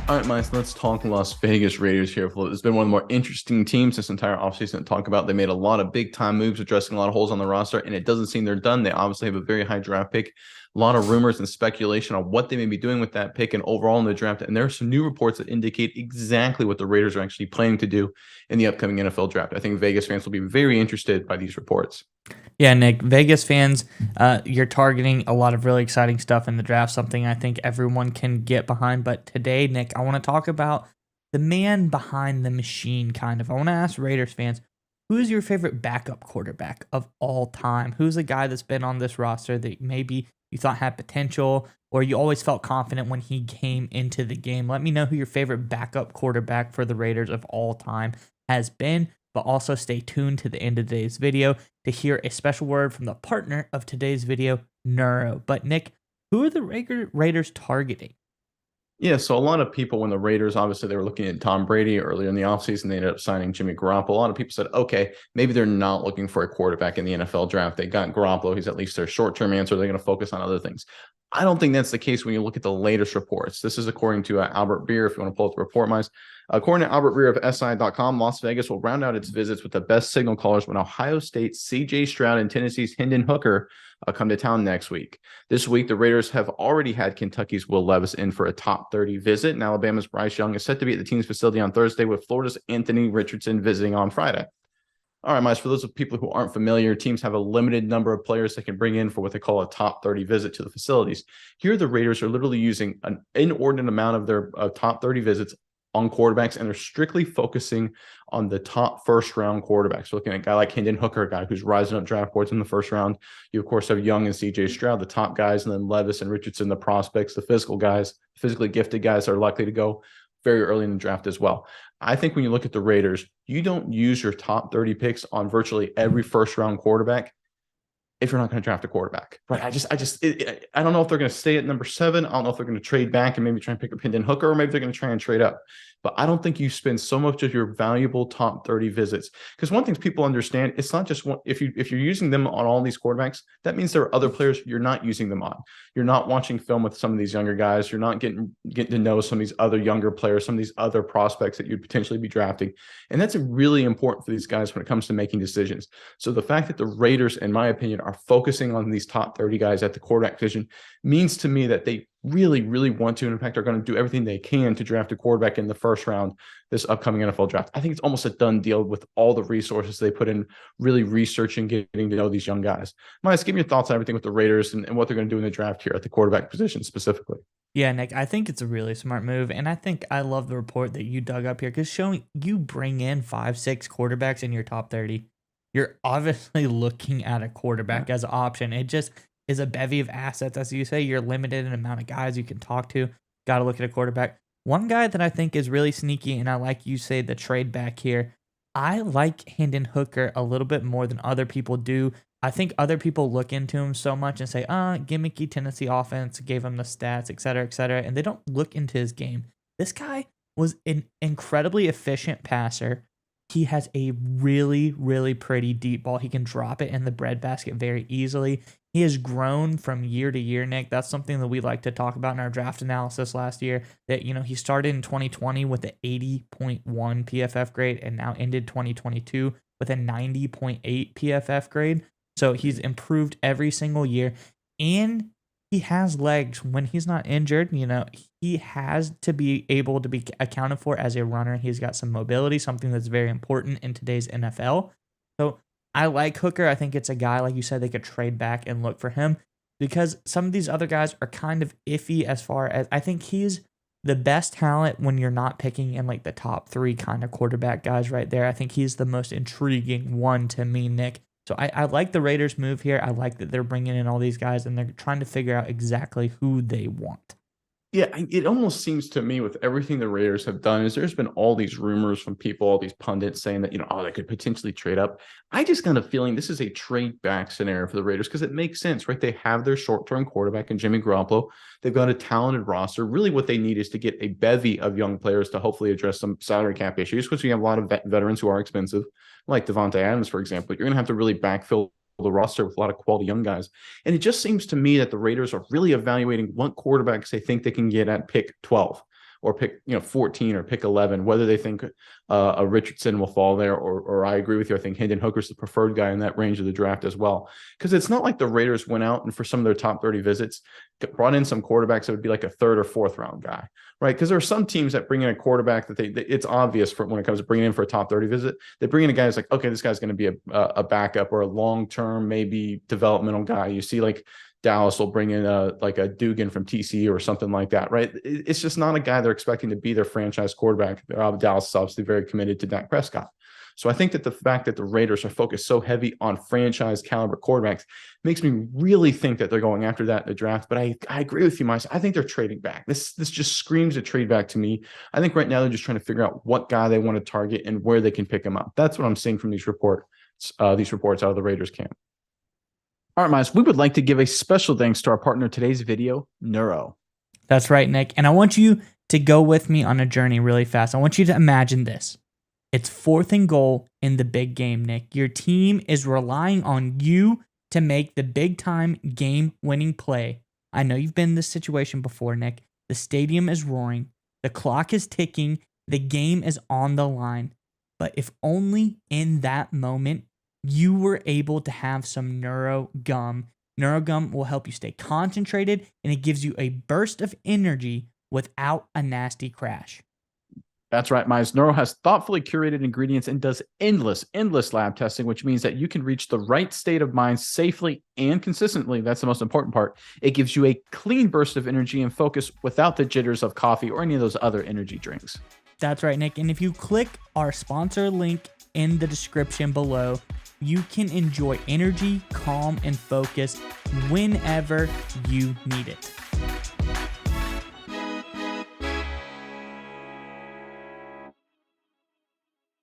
All right, Miles, let's talk Las Vegas Raiders here. It's been one of the more interesting teams this entire offseason to talk about. They made a lot of big time moves, addressing a lot of holes on the roster, and it doesn't seem they're done. They obviously have a very high draft pick, a lot of rumors and speculation on what they may be doing with that pick and overall in the draft. And there are some new reports that indicate exactly what the Raiders are actually planning to do in the upcoming NFL draft. I think Vegas fans will be very interested by these reports. Yeah, Nick, Vegas fans, you're targeting a lot of really exciting stuff in the draft, something I think everyone can get behind. But today, Nick, I want to talk about the man behind the machine, kind of. I want to ask Raiders fans, who's your favorite backup quarterback of all time? Who's a guy that's been on this roster that maybe you thought had potential or you always felt confident when he came into the game? Let me know who your favorite backup quarterback for the Raiders of all time has been. But also stay tuned to the end of today's video to hear a special word from the partner of today's video, Neuro. But Nick, who are the Raiders targeting? Yeah, so a lot of people, when the Raiders, obviously, they were looking at Tom Brady earlier in the offseason, they ended up signing Jimmy Garoppolo. A lot of people said, okay, maybe they're not looking for a quarterback in the NFL draft. They got Garoppolo. He's at least their short-term answer. They're going to focus on other things. I don't think that's the case when you look at the latest reports. This is according to Albert Beer, if you want to pull up the report, Miles. According to Albert Beer of SI.com, Las Vegas will round out its visits with the best signal callers when Ohio State's C.J. Stroud and Tennessee's Hendon Hooker come to town next week. This week, the Raiders have already had Kentucky's Will Levis in for a top 30 visit, and Alabama's Bryce Young is set to be at the team's facility on Thursday, with Florida's Anthony Richardson visiting on Friday. All right, Miles, for those of people who aren't familiar, teams have a limited number of players they can bring in for what they call a top 30 visit to the facilities. Here, the Raiders are literally using an inordinate amount of their top 30 visits on quarterbacks, and they're strictly focusing on the top first-round quarterbacks. Looking at a guy like Hendon Hooker, a guy who's rising up draft boards in the first round. You, of course, have Young and C.J. Stroud, the top guys, and then Levis and Richardson, the prospects, the physical guys, physically gifted guys that are likely to go very early in the draft as well. I think when you look at the Raiders, you don't use your top 30 picks on virtually every first-round quarterback if you're not going to draft a quarterback, right? I don't know if they're going to stay at number 7. I don't know if they're going to trade back and maybe try and pick up Hendon Hooker, or maybe they're going to try and trade up. But I don't think you spend so much of your valuable top 30 visits, because one thing people understand, it's not just one. If you're using them on all these quarterbacks, that means there are other players you're not using them on. You're not watching film with some of these younger guys. You're not getting to know some of these other younger players, some of these other prospects that you'd potentially be drafting, and that's really important for these guys when it comes to making decisions. So the fact that the Raiders, in my opinion, are focusing on these top 30 guys at the quarterback position means to me that they really, really want to, and in fact, are going to do everything they can to draft a quarterback in the first round this upcoming NFL draft. I think it's almost a done deal with all the resources they put in really researching, getting to know these young guys. Miles, give me your thoughts on everything with the Raiders and what they're going to do in the draft here at the quarterback position specifically. Yeah, Nick, I think it's a really smart move. And I think I love the report that you dug up here because showing you bring in 5, 6 quarterbacks in your top 30. You're obviously looking at a quarterback as an option. It just is a bevy of assets. As you say, you're limited in amount of guys you can talk to. Got to look at a quarterback. One guy that I think is really sneaky, and I like you say the trade back here. I like Hendon Hooker a little bit more than other people do. I think other people look into him so much and say, gimmicky Tennessee offense gave him the stats, et cetera, and they don't look into his game. This guy was an incredibly efficient passer. He has a really, really pretty deep ball. He can drop it in the breadbasket very easily. He has grown from year to year, Nick. That's something that we like to talk about in our draft analysis last year. That, he started in 2020 with an 80.1 PFF grade and now ended 2022 with a 90.8 PFF grade. So he's improved every single year. And he has legs when he's not injured. He has to be able to be accounted for as a runner. He's got some mobility, something that's very important in today's NFL. So I like Hooker. I think it's a guy, like you said, they could trade back and look for him because some of these other guys are kind of iffy as far as I think he's the best talent when you're not picking in like the top 3 kind of quarterback guys right there. I think he's the most intriguing one to me, Nick. So I like the Raiders move here. I like that they're bringing in all these guys and they're trying to figure out exactly who they want. Yeah, it almost seems to me with everything the Raiders have done is there's been all these rumors from people, all these pundits saying that, they could potentially trade up. I just got a feeling this is a trade back scenario for the Raiders because it makes sense, right? They have their short-term quarterback in Jimmy Garoppolo. They've got a talented roster. Really what they need is to get a bevy of young players to hopefully address some salary cap issues because we have a lot of veterans who are expensive, like Devontae Adams, for example. You're going to have to really backfill the roster with a lot of quality young guys. And it just seems to me that the Raiders are really evaluating what quarterbacks they think they can get at pick 12. or pick 14 or pick 11, whether they think a Richardson will fall there, or I agree with you. I think Hendon Hooker's the preferred guy in that range of the draft as well. Because it's not like the Raiders went out and for some of their top 30 visits, brought in some quarterbacks that would be like a third or fourth round guy, right? Because there are some teams that bring in a quarterback that it's obvious for when it comes to bringing in for a top 30 visit, they bring in a guy who's like, okay, this guy's going to be a backup or a long-term, maybe developmental guy. You see like Dallas will bring in like a Dugan from TCU or something like that, right? It's just not a guy they're expecting to be their franchise quarterback. Dallas is obviously very committed to Dak Prescott. So I think that the fact that the Raiders are focused so heavy on franchise caliber quarterbacks makes me really think that they're going after that in the draft. But I agree with you, Miles. I think they're trading back. This just screams a trade back to me. I think right now they're just trying to figure out what guy they want to target and where they can pick him up. That's what I'm seeing from these reports out of the Raiders camp. All right, Miles, we would like to give a special thanks to our partner in today's video, Neuro. That's right, Nick. And I want you to go with me on a journey really fast. I want you to imagine this. It's 4th and goal in the big game, Nick. Your team is relying on you to make the big-time game-winning play. I know you've been in this situation before, Nick. The stadium is roaring. The clock is ticking. The game is on the line. But if only in that moment you were able to have some Neuro Gum. Neuro Gum will help you stay concentrated, and it gives you a burst of energy without a nasty crash. That's right, Miles. Neuro has thoughtfully curated ingredients and does endless lab testing, which means that you can reach the right state of mind safely and consistently. That's the most important part. It gives you a clean burst of energy and focus without the jitters of coffee or any of those other energy drinks. That's right, Nick. And if you click our sponsor link in the description below, you can enjoy energy, calm, and focus whenever you need it.